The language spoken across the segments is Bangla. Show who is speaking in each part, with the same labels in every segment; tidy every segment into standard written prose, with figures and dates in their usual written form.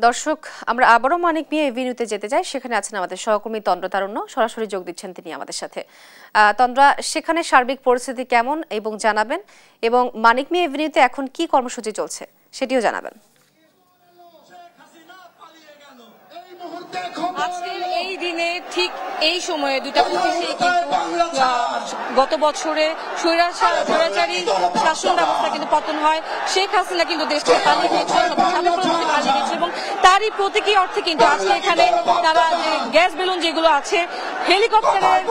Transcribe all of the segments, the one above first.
Speaker 1: দর্শক আমরা আবারও মানিক মিয়া এভিনিউতে যেতে যাই। সেখানে আছেন আমাদের সহকর্মী তন্দ্রতারণ্য, সরাসরি যোগ দিচ্ছেন তিনি আমাদের সাথে। তন্দ্রা, সেখানে সার্বিক পরিস্থিতি কেমন এবং জানাবেন, এবং মানিক মিয়া এভিনিউতে এখন কি কর্মসূচি চলছে সেটিও জানাবেন।
Speaker 2: আজকের এই দিনে ঠিক এই সময়ে 2টা 25-এ গত বছরে স্বৈরাচারী শাসন ব্যবস্থা কিন্তু পতন হয়। শেখ হাসিনা কিন্তু দেশ থেকে পালিয়ে গিয়েছিল, পালিয়ে গিয়েছিল, এবং তারই প্রতীকী অর্থে কিন্তু আজকে এখানে তারা যে গ্যাস বেলুন যেগুলো আছে হেলিকপ্টারের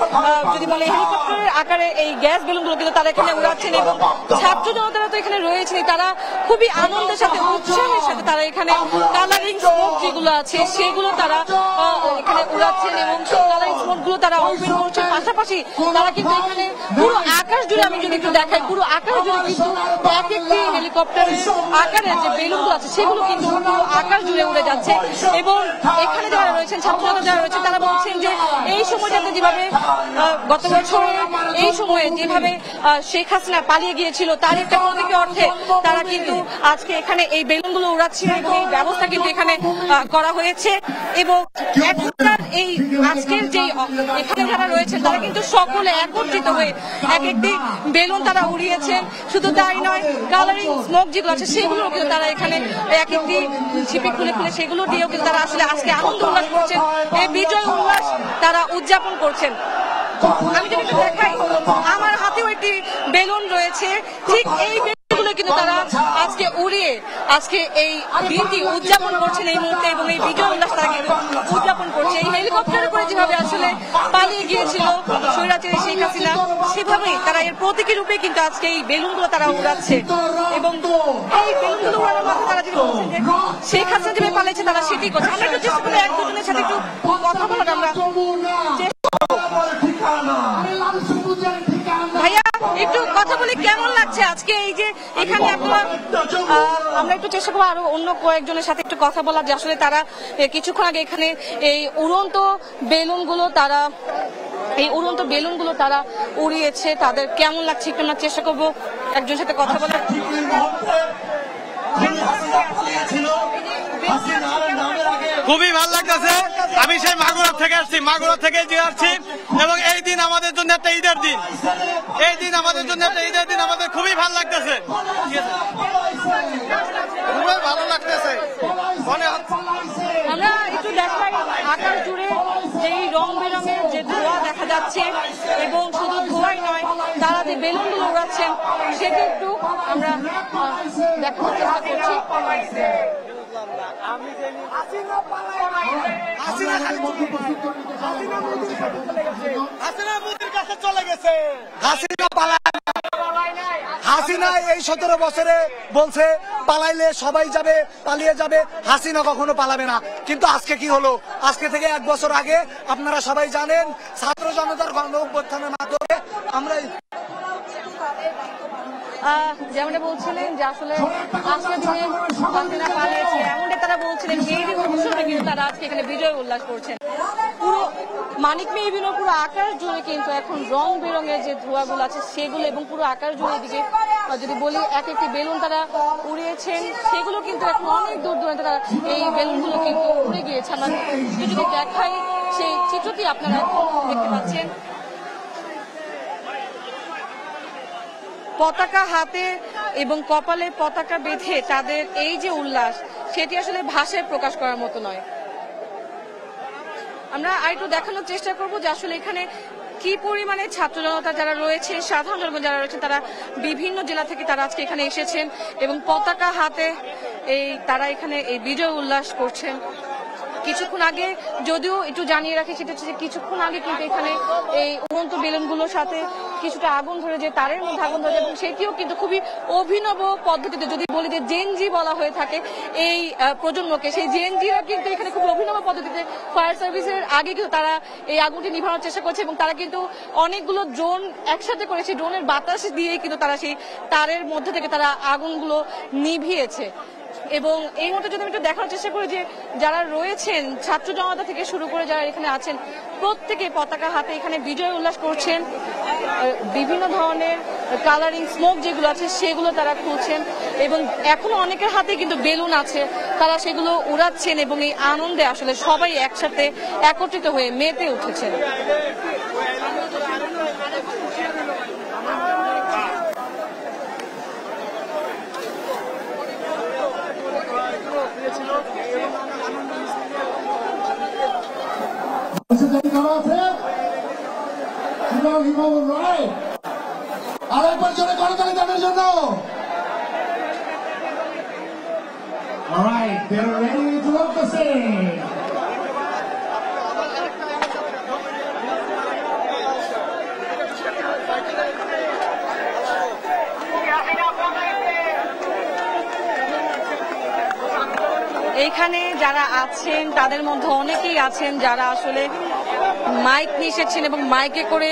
Speaker 2: যদি বলে হেলিকপ্টারের আকারে এই গ্যাস বেলুনগুলো কিন্তু তারা এখানে উড়াচ্ছেন, এবং ছাত্র জনতারা তো এখানে রয়েছেন, তারা খুবই আনন্দের সাথে উৎসাহের সাথে তারা এখানে কালারিং স্মোক যেগুলো আছে সেগুলো তারা এখানে উড়াচ্ছেন, এবং সেই কালারিং স্মোক গুলো তারা ওপেন করছেন। পাশাপাশি তারা কিন্তু এখানে পুরো আকাশ জুড়ে, আমি যদি একটু দেখাই, পুরো আকাশ জুড়ে কিন্তু এক একটি হেলিকপ্টারের আকারের যে বেলুনগুলো আছে সেগুলো কিন্তু পুরো আকাশ জুড়ে উড়ে যাচ্ছে। এবং এখানে যারা রয়েছেন, ছাত্ররা যারা রয়েছেন, তারা বলছেন যে এই সময়টাতে যেভাবে গত বছর এই সময়ে যেভাবে শেখ হাসিনা পালিয়ে গিয়েছিল তার একটা প্রতীকী অর্থে তারা কিন্তু আজকে এখানে এই বেলুনগুলো উড়াচ্ছিল, এবং এই ব্যবস্থা কিন্তু এখানে করা হয়েছে। এবং এখনকার এই আজকের যে এখানে যারা রয়েছেন তারা কিন্তু সকলে একত্রিত হয়ে এক একটি বেলুন তারা উড়িয়েছেন। শুধু তাই নয়, কালারিং স্মোক যেগুলো আছে সেগুলো কিন্তু তারা এখানে এক একটি ছিপি খুলে খুলে সেগুলো দিয়েও কিন্তু তারা আসলে আজকে আনন্দ উল্লাস করছেন, এই বিজয় উল্লাস তারা উদযাপন করছেন। আমি যদি একটু দেখাই, আমার হাতেও একটি বেলুন রয়েছে, ঠিক এই বেলুনগুলো কিন্তু তারা আজকে উড়িয়ে আজকে এই দিনটি উদযাপন করছেন এই মুহূর্তে, এবং এই বিজয় উল্লাস তারা কিন্তু উদযাপন করছে। এই হেলিকপ্টারের করে যেভাবে আসলে পালিয়ে গিয়েছিল স্বৈরাচারী শেখ হাসিনা, সেভাবেই তারা এর প্রতীকী রূপে কিন্তু আজকে এই বেলুনগুলো তারা উড়াচ্ছে। এবং এই বেলুনগুলো উড়ানোর মাধ্যমে তারা যেটা বলছেন যে শেখ হাসিনা যেভাবে পালিয়েছে তারা সেটি করছে। আমরা একটু চেষ্টা করি এক দুজনের সাথে একটু কথা বলার। আমরা ভাইয়া একটু কথা বলি, কেমন লাগছে আজকে এই যে এখানে আপনারা? আমরা একটু চেষ্টা করবো আরো অন্য কয়েকজনের সাথে একটু কথা বলার, যে আসলে তারা কিছুক্ষণ আগে এখানে এই উড়ন্ত বেলুনগুলো তারা উড়িয়েছে, তাদের কেমন লাগছে একটু আমরা চেষ্টা করবো একজনের সাথে কথা বলার।
Speaker 3: খুবই ভালো লাগতেছে। আমি সেই মাগুরা থেকে আসছি, মাগুরা থেকে যে আসছি, এবং এই দিন আমাদের জন্য একটা ঈদের দিন, এই দিন আমাদের জন্য একটা ঈদের দিন, আমাদের খুবই ভালো লাগতেছে, খুবই ভালো লাগতেছে।
Speaker 2: আমরা একটু দেখাই আকাশ জুড়ে যেই রং বেরঙের যে ধোঁয়া দেখা যাচ্ছে, এবং শুধু ধোঁয়াই নয়, তারা যে বেলুনগুলো উড়াচ্ছেন সেটা একটু আমরা দেখানোর চেষ্টা করছি।
Speaker 4: হাসিনা এই 17 বছরে বলছে পালাইলে সবাই যাবে, পালিয়ে যাবে, হাসিনা কখনো পালাবে না। কিন্তু আজকে কি হলো? আজকে থেকে 1 বছর আগে আপনারা সবাই জানেন, ছাত্র জনতার গণ অভ্যুত্থানের মাধ্যমে আমরা
Speaker 2: যেমনটা বলছিলেন যে আসলে আজকের দিনে হাসিনা পালিয়েছে, এমনটা তারা বলছিলেন। এই দিন অনুসরণে কিন্তু তারা আজকে এখানে বিজয় উল্লাস করছেন। পুরো মানিক মিয়া এভিনিউ পুরো আকাশ জুড়ে কিন্তু এখন রং বেরঙের যে ধোঁয়াগুলো আছে সেগুলো, এবং পুরো আকাশ জুড়ে এদিকে যদি বলি এক একটি বেলুন তারা উড়িয়েছেন, সেগুলো কিন্তু এখন অনেক দূর দূরান্তে তারা এই বেলুনগুলো কিন্তু উড়ে গিয়েছে। আমরা যদি দেখাই সেই চিত্রটি আপনারা দেখতে পাচ্ছেন, পতাকা হাতে এবং কপালে পতাকা বেঁধে তাদের এই যে উল্লাস, সেটি আসলে ভাষায় প্রকাশ করার মতো নয়। আমরা আরেকটু দেখানোর চেষ্টা করব যে আসলে এখানে কি পরিমাণে ছাত্র জনতা যারা রয়েছে, সাধারণ জনগণ যারা রয়েছে, তারা বিভিন্ন জেলা থেকে তারা আজকে এখানে এসেছেন, এবং পতাকা হাতে তারা এখানে এই বিজয় উল্লাস করছেন। কিছুক্ষণ আগে যদিও একটু জানিয়ে রাখি, সেটা হচ্ছে যে কিছুক্ষণ আগে কিন্তু এখানে এই উড়ন্ত বেলুনগুলোর সাথে কিছুটা আগুন ধরে, যে তারের মধ্যে আগুন ধরে, এবং সেটিও কিন্তু খুবই অভিনব পদ্ধতিতে, যদি বলি যে জেনজি বলা হয়ে থাকে এই প্রজন্মকে, সেই জেনজিরা কিন্তু এখানে খুব অভিনব পদ্ধতিতে ফায়ার সার্ভিসের আগে কিন্তু তারা এই আগুনটি নিভানোর চেষ্টা করছে, এবং তারা কিন্তু অনেকগুলো ড্রোন একসাথে করে সেই ড্রোনের বাতাস দিয়েই কিন্তু তারা সেই তারের মধ্যে থেকে তারা আগুনগুলো নিভিয়েছে। এবং এই মুহূর্তে যদি আমি একটু দেখার চেষ্টা করি যে যারা রয়েছেন ছাত্র জনতা থেকে শুরু করে যারা এখানে আছেন, প্রত্যেকে পতাকা হাতে এখানে বিজয় উল্লাস করছেন। বিভিন্ন ধরনের কালারিং স্মোক যেগুলো আছে সেগুলো তারা খুলছেন, এবং এখনো অনেকের হাতে কিন্তু বেলুন আছে, তারা সেগুলো উড়াচ্ছেন এবং এই আনন্দে আসলে সবাই একসাথে একত্রিত হয়ে মেতে উঠেছেন।
Speaker 5: আরেকবার জোরে করতালি তাদের জন্য। All right, they're ready to love the stage.
Speaker 2: এইখানে যারা আছেন তাদের মধ্যে অনেকেই আছেন যারা আসলে মাইক নিয়ে এসেছেন এবং মাইকে করে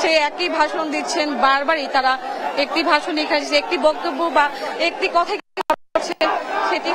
Speaker 2: সে একই ভাষণ দিচ্ছেন। বারবারই তারা একটি ভাষণ এখানে একটি বক্তব্য বা একটি কথা সেটি